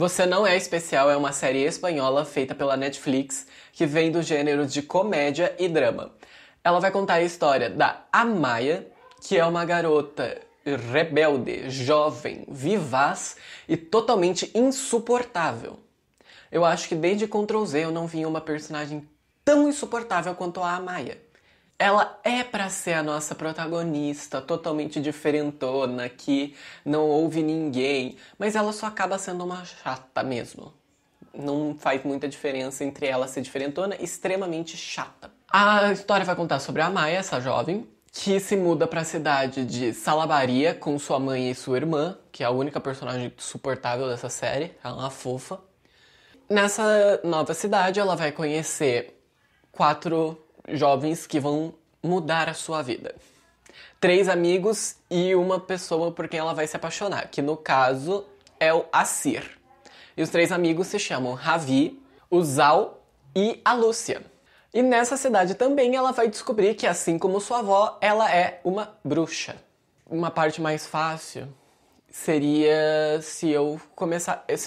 Você Não É Especial é uma série espanhola feita pela Netflix que vem do gênero de comédia e drama. Ela vai contar a história da Amaya, que é uma garota rebelde, jovem, vivaz e totalmente insuportável. Eu acho que desde Ctrl Z eu não vi uma personagem tão insuportável quanto a Amaya. Ela é pra ser a nossa protagonista, totalmente diferentona, que não ouve ninguém, mas ela só acaba sendo uma chata mesmo. Não faz muita diferença entre ela ser diferentona e extremamente chata. A história vai contar sobre a Maya, essa jovem, que se muda pra cidade de Salabaria com sua mãe e sua irmã, que é a única personagem suportável dessa série, ela é uma fofa. Nessa nova cidade, ela vai conhecer 4 jovens que vão mudar a sua vida. 3 amigos e uma pessoa por quem ela vai se apaixonar, que no caso é o Assir. E os 3 amigos se chamam Ravi, o Zal e a Lúcia. E nessa cidade também ela vai descobrir que, assim como sua avó, ela é uma bruxa. Uma parte mais fácil seria se eu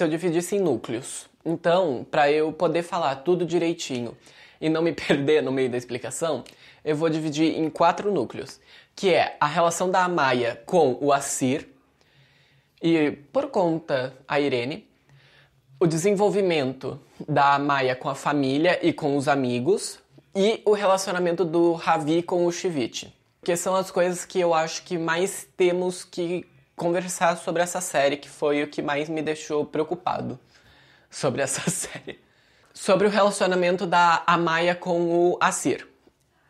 dividisse em núcleos. Então, para eu poder falar tudo direitinho e não me perder no meio da explicação, eu vou dividir em 4 núcleos, que é a relação da Amaya com o Assir e, por conta, a Irene, o desenvolvimento da Amaya com a família e com os amigos e o relacionamento do Ravi com o Chivite, que são as coisas que eu acho que mais temos que conversar sobre essa série, que foi o que mais me deixou preocupado sobre essa série. Sobre o relacionamento da Amaya com o Assir.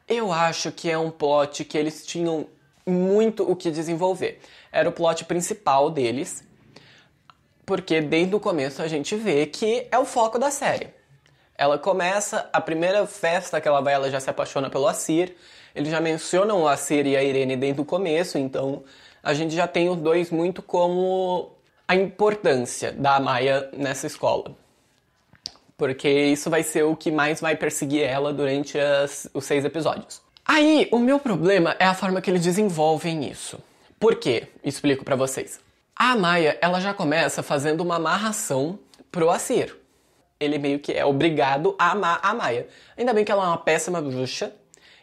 Eu acho que é um plot que eles tinham muito o que desenvolver. Era o plot principal deles, porque desde o começo a gente vê que é o foco da série. Ela começa, a primeira festa que ela vai, ela já se apaixona pelo Assir. Eles já mencionam o Assir e a Irene desde o começo, então a gente já tem os dois muito como a importância da Amaya nessa escola. Porque isso vai ser o que mais vai perseguir ela durante os 6 episódios. Aí, o meu problema é a forma que eles desenvolvem isso. Por quê? Explico pra vocês. A Amaya, ela já começa fazendo uma amarração pro Assir. Ele meio que é obrigado a amar a Amaya. Ainda bem que ela é uma péssima bruxa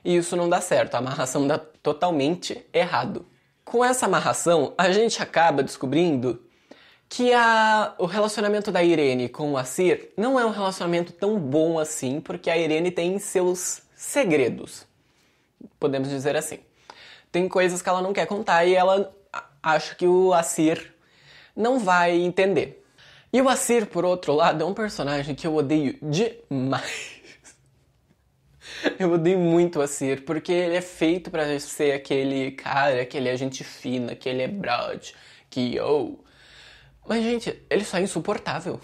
e isso não dá certo. A amarração dá totalmente errado. Com essa amarração, a gente acaba descobrindo que o relacionamento da Irene com o Assir não é um relacionamento tão bom assim, porque a Irene tem seus segredos, podemos dizer assim. Tem coisas que ela não quer contar e ela acha que o Assir não vai entender. E o Assir, por outro lado, é um personagem que eu odeio demais. Eu odeio muito o Assir, porque ele é feito pra ser aquele cara que ele é gente fina, que ele é broad, que Mas, gente, ele só é insuportável.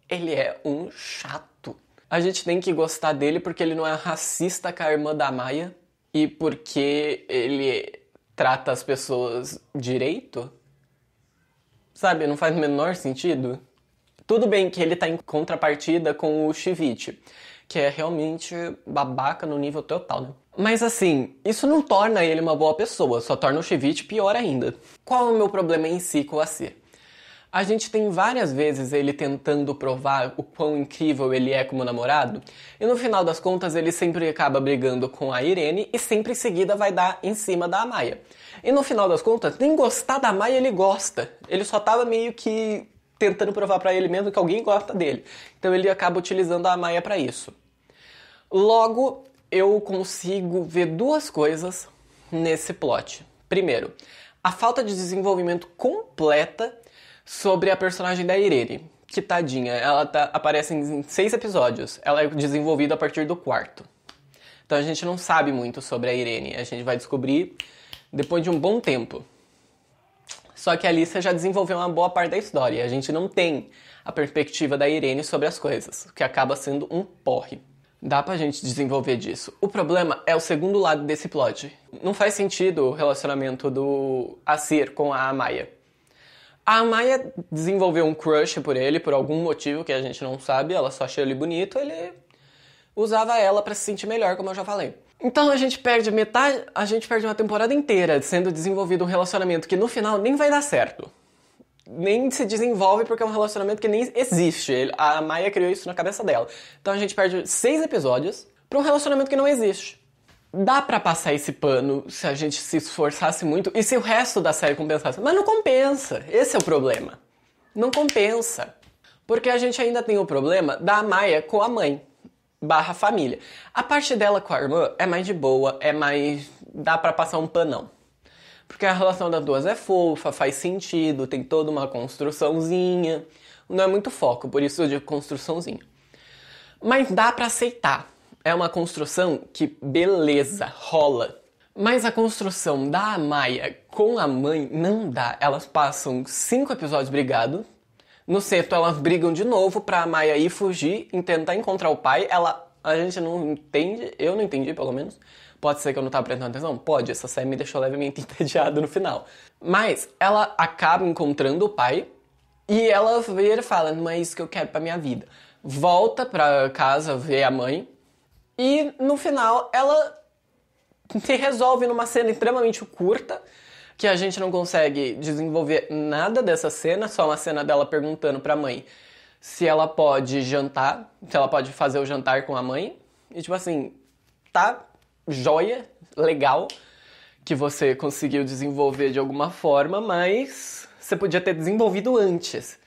Ele é um chato. A gente tem que gostar dele porque ele não é racista com a irmã da Amaya e porque ele trata as pessoas direito. Sabe, não faz o menor sentido. Tudo bem que ele tá em contrapartida com o Chivite, que é realmente babaca no nível total, né? Mas assim, isso não torna ele uma boa pessoa, só torna o Chivite pior ainda. Qual é o meu problema em si com o Assir? A gente tem várias vezes ele tentando provar o quão incrível ele é como namorado, e no final das contas ele sempre acaba brigando com a Irene e sempre em seguida vai dar em cima da Amaya. E no final das contas, nem gostar da Amaya ele gosta. Ele só tava meio que tentando provar pra ele mesmo que alguém gosta dele. Então ele acaba utilizando a Amaya pra isso. Logo, eu consigo ver 2 coisas nesse plot. Primeiro, a falta de desenvolvimento completa sobre a personagem da Irene. Que tadinha, ela aparece em 6 episódios. Ela é desenvolvida a partir do 4º. Então a gente não sabe muito sobre a Irene. A gente vai descobrir depois de um bom tempo. Só que a Alicia já desenvolveu uma boa parte da história. A gente não tem a perspectiva da Irene sobre as coisas, o que acaba sendo um porre. Dá pra gente desenvolver disso. O problema é o segundo lado desse plot. Não faz sentido o relacionamento do Assir com a Amaya. A Amaya desenvolveu um crush por ele, por algum motivo que a gente não sabe. Ela só achou ele bonito, ele usava ela pra se sentir melhor, como eu já falei. Então a gente perde uma temporada inteira sendo desenvolvido um relacionamento que no final nem vai dar certo. nem se desenvolve porque é um relacionamento que nem existe. A Maia criou isso na cabeça dela. Então a gente perde 6 episódios pra um relacionamento que não existe. Dá pra passar esse pano se a gente se esforçasse muito e se o resto da série compensasse. Mas não compensa. Esse é o problema. Não compensa. Porque a gente ainda tem o problema da Maia com a mãe / família. A parte dela com a irmã é mais de boa, é mais... dá pra passar um panão. Porque a relação das duas é fofa, faz sentido, tem toda uma construçãozinha. Não é muito foco, por isso eu digo construçãozinha. Mas dá pra aceitar. É uma construção que, beleza, rola. Mas a construção da Amaya com a mãe não dá. Elas passam 5 episódios brigando. No sexto, elas brigam de novo pra Amaya ir fugir e tentar encontrar o pai. A gente não entende, eu não entendi pelo menos. Pode ser que eu não tava prestando atenção? Pode, essa série me deixou levemente entediado no final. Mas ela acaba encontrando o pai e ela vira e fala, não é isso que eu quero pra minha vida. Volta pra casa ver a mãe e no final ela se resolve numa cena extremamente curta, que a gente não consegue desenvolver nada dessa cena, só uma cena dela perguntando pra mãe se ela pode jantar, se ela pode fazer o jantar com a mãe. E tipo assim, tá joia, legal, que você conseguiu desenvolver de alguma forma, mas você podia ter desenvolvido antes.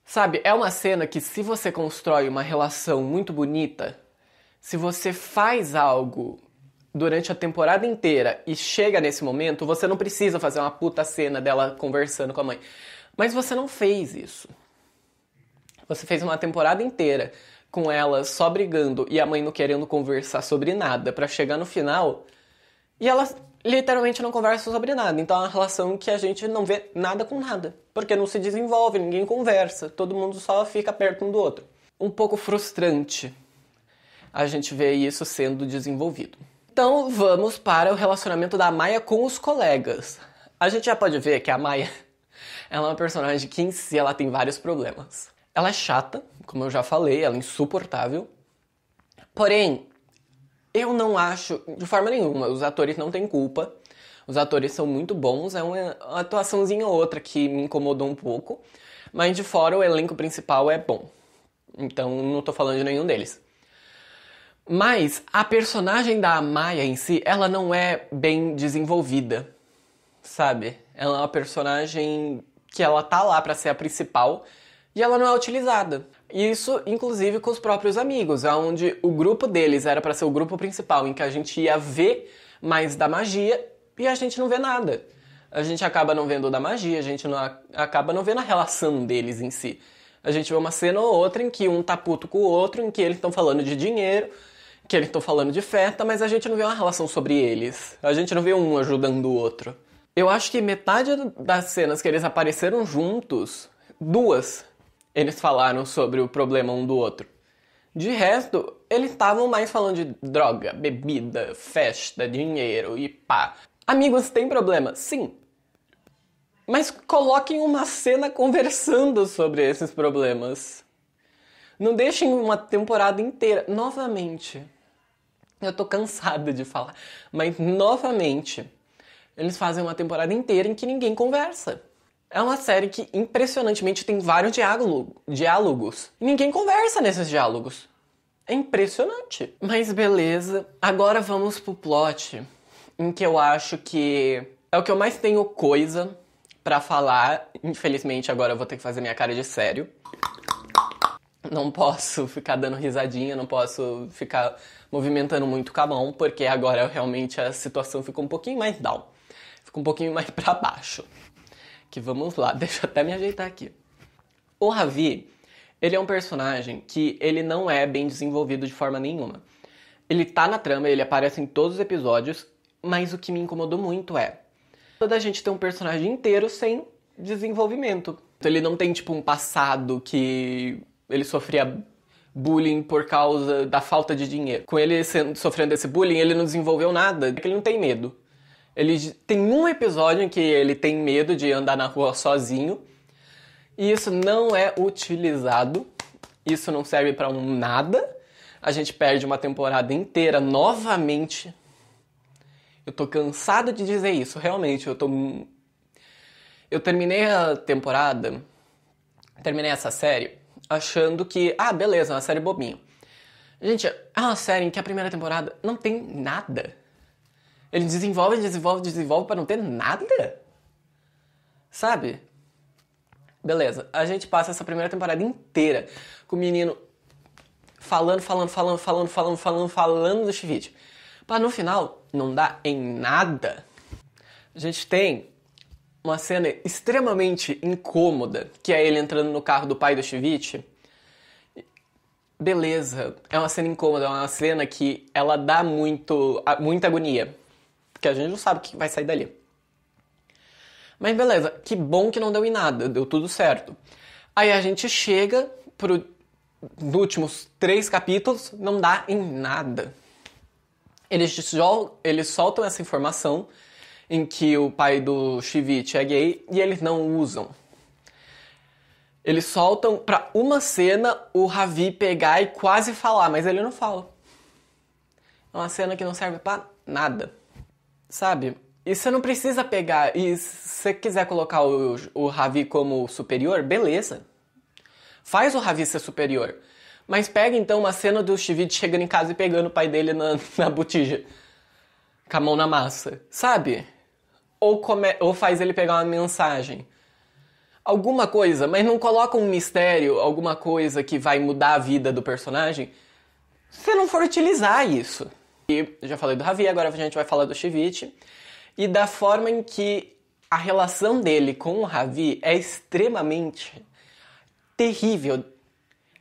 Sabe, é uma cena que se você constrói uma relação muito bonita, se você faz algo durante a temporada inteira e chega nesse momento, você não precisa fazer uma puta cena dela conversando com a mãe. Mas você não fez isso. Você fez uma temporada inteira com elas só brigando e a mãe não querendo conversar sobre nada pra chegar no final e elas literalmente não conversam sobre nada. Então é uma relação que a gente não vê nada com nada, porque não se desenvolve, ninguém conversa, todo mundo só fica perto um do outro. Um pouco frustrante a gente vê isso sendo desenvolvido. Então vamos para o relacionamento da Maia com os colegas. A gente já pode ver que a Maia ela é uma personagem que em si ela tem vários problemas. Ela é chata, como eu já falei, ela é insuportável. Porém, eu não acho, de forma nenhuma, os atores não têm culpa. Os atores são muito bons, é uma atuaçãozinha ou outra que me incomodou um pouco. Mas de fora, o elenco principal é bom. Então, não tô falando de nenhum deles. Mas a personagem da Amaya em si, ela não é bem desenvolvida, sabe? Ela é uma personagem que ela tá lá pra ser a principal e ela não é utilizada. Isso, inclusive, com os próprios amigos, onde o grupo deles era pra ser o grupo principal, em que a gente ia ver mais da magia e a gente não vê nada. A gente acaba não vendo da magia, a gente acaba não vendo a relação deles em si. A gente vê uma cena ou outra em que um tá puto com o outro, em que eles estão falando de dinheiro, que eles estão falando de festa, mas a gente não vê uma relação sobre eles. A gente não vê um ajudando o outro. Eu acho que metade das cenas que eles apareceram juntos, 2, eles falaram sobre o problema um do outro. De resto, eles estavam mais falando de droga, bebida, festa, dinheiro e pá. Amigos, tem problema? Sim. Mas coloquem uma cena conversando sobre esses problemas. Não deixem uma temporada inteira. Novamente, eu tô cansada de falar, mas novamente, eles fazem uma temporada inteira em que ninguém conversa. É uma série que, impressionantemente, tem vários diálogos. E ninguém conversa nesses diálogos. É impressionante. Mas beleza, agora vamos pro plot, em que eu acho que é o que eu mais tenho coisa pra falar. Infelizmente, agora eu vou ter que fazer minha cara de sério. Não posso ficar dando risadinha, não posso ficar movimentando muito com a mão, porque agora realmente a situação fica um pouquinho mais down. Fica um pouquinho mais pra baixo. Que vamos lá, deixa eu até me ajeitar aqui. O Ravi, ele é um personagem que ele não é bem desenvolvido de forma nenhuma. Ele tá na trama, ele aparece em todos os episódios, mas o que me incomodou muito é toda a gente tem um personagem inteiro sem desenvolvimento. Então ele não tem, tipo, um passado que ele sofria bullying por causa da falta de dinheiro. Com ele sofrendo esse bullying, ele não desenvolveu nada, porque ele não tem medo. Ele tem um episódio em que ele tem medo de andar na rua sozinho, e isso não é utilizado, isso não serve pra nada. A gente perde uma temporada inteira novamente. Eu tô cansado de dizer isso, realmente, Eu terminei a temporada, terminei essa série, achando que, beleza, é uma série bobinha. Gente, é uma série em que a primeira temporada não tem nada. Ele desenvolve pra não ter nada. Sabe? Beleza, a gente passa essa primeira temporada inteira com o menino falando do Chivite. Pra no final não dar em nada. A gente tem uma cena extremamente incômoda, que é ele entrando no carro do pai do Chivite. Beleza, é uma cena incômoda, é uma cena que ela dá muita agonia. Porque a gente não sabe o que vai sair dali. Mas beleza, que bom que não deu em nada, deu tudo certo. Aí a gente chega nos últimos 3 capítulos, não dá em nada. Eles soltam essa informação em que o pai do Chivite é gay e eles não usam. Eles soltam pra uma cena o Ravi pegar e quase falar, mas ele não fala. É uma cena que não serve pra nada. Sabe? E você não precisa pegar. E se você quiser colocar o Ravi como superior, beleza. Faz o Ravi ser superior. Mas pega então uma cena do Chivite chegando em casa e pegando o pai dele na botija. Com a mão na massa. Sabe? Ou faz ele pegar uma mensagem. Alguma coisa, mas não coloca um mistério, alguma coisa que vai mudar a vida do personagem, se não for utilizar isso. E já falei do Ravi, agora a gente vai falar do Chivite. E da forma em que a relação dele com o Ravi é extremamente terrível.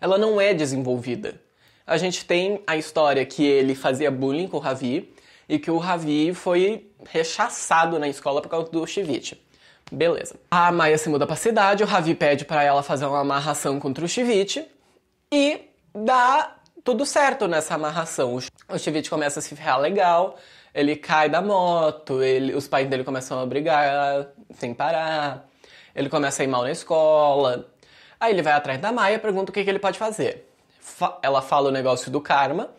Ela não é desenvolvida. A gente tem a história que ele fazia bullying com o Ravi e que o Ravi foi rechaçado na escola por causa do Chivite. Beleza. A Maia se muda pra cidade, o Ravi pede pra ela fazer uma amarração contra o Chivite e dá tudo certo nessa amarração. O Chivite começa a se ferrar legal, ele cai da moto, os pais dele começam a brigar sem parar, ele começa a ir mal na escola. Aí ele vai atrás da Maia e pergunta o que ele pode fazer. Ela fala o negócio do karma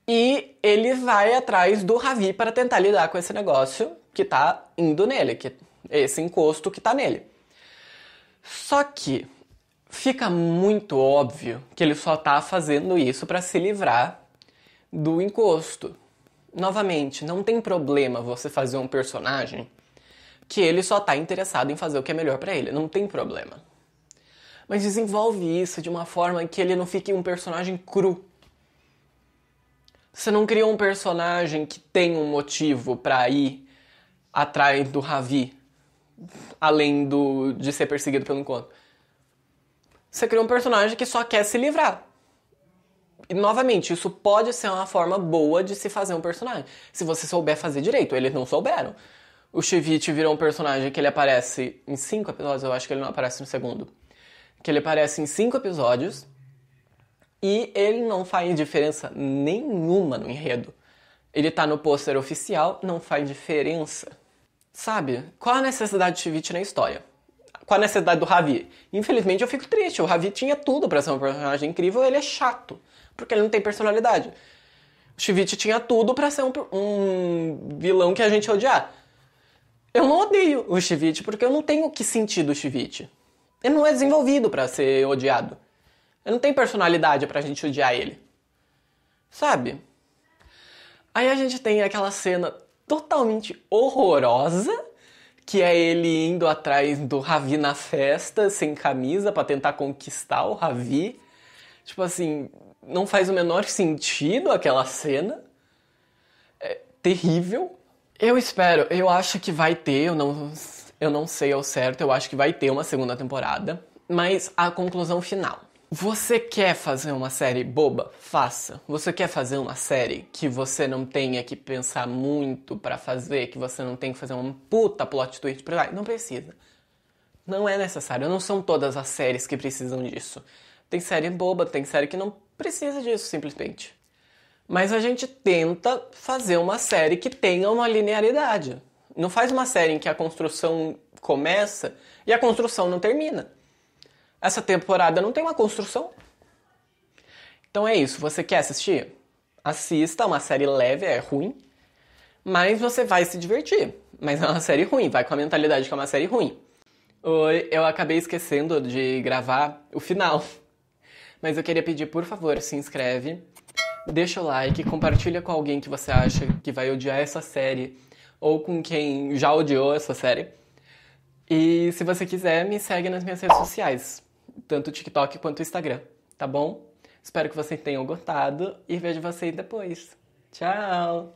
e ele vai atrás do Ravi para tentar lidar com esse negócio que tá indo nele, esse encosto que tá nele. Só que fica muito óbvio que ele só tá fazendo isso para se livrar do encosto. Novamente, não tem problema você fazer um personagem que ele só tá interessado em fazer o que é melhor pra ele. Não tem problema. Mas desenvolve isso de uma forma que ele não fique um personagem cru. Você não criou um personagem que tem um motivo pra ir atrás do Ravi, além de ser perseguido pelo encontro. Você criou um personagem que só quer se livrar. E, novamente, isso pode ser uma forma boa de se fazer um personagem. Se você souber fazer direito. Eles não souberam. O Chivite virou um personagem que ele aparece em 5 episódios. Eu acho que ele não aparece no segundo. Que ele aparece em 5 episódios. E ele não faz diferença nenhuma no enredo. Ele tá no pôster oficial, não faz diferença. Sabe? Qual a necessidade de Chivite na história? Qual a necessidade do Ravi? Infelizmente eu fico triste. O Ravi tinha tudo pra ser um personagem incrível, ele é chato. Porque ele não tem personalidade. O Chivite tinha tudo pra ser um vilão que a gente odiar. Eu não odeio o Chivite porque eu não tenho o que sentir do Chivite. Ele não é desenvolvido pra ser odiado. Ele não tem personalidade pra gente odiar ele. Sabe? Aí a gente tem aquela cena totalmente horrorosa, que é ele indo atrás do Ravi na festa, sem camisa, pra tentar conquistar o Ravi. Tipo assim, não faz o menor sentido aquela cena. É terrível. Eu acho que vai ter, eu não sei ao certo, eu acho que vai ter uma segunda temporada. Mas a conclusão final. Você quer fazer uma série boba? Faça. Você quer fazer uma série que você não tenha que pensar muito pra fazer, que você não tem que fazer um puta plot twist pra lá? Não precisa. Não é necessário. Não são todas as séries que precisam disso. Tem série boba, tem série que não precisa disso, simplesmente. Mas a gente tenta fazer uma série que tenha uma linearidade. Não faz uma série em que a construção começa e a construção não termina. Essa temporada não tem uma construção. Então é isso. Você quer assistir? Assista. Uma série leve, é ruim. Mas você vai se divertir. Mas é uma série ruim, vai com a mentalidade que é uma série ruim. Oi, eu acabei esquecendo de gravar o final. Mas eu queria pedir, por favor, se inscreve, deixa o like, compartilha com alguém que você acha que vai odiar essa série ou com quem já odiou essa série. E se você quiser, me segue nas minhas redes sociais, tanto o TikTok quanto o Instagram, tá bom? Espero que vocês tenham gostado e vejo vocês depois. Tchau!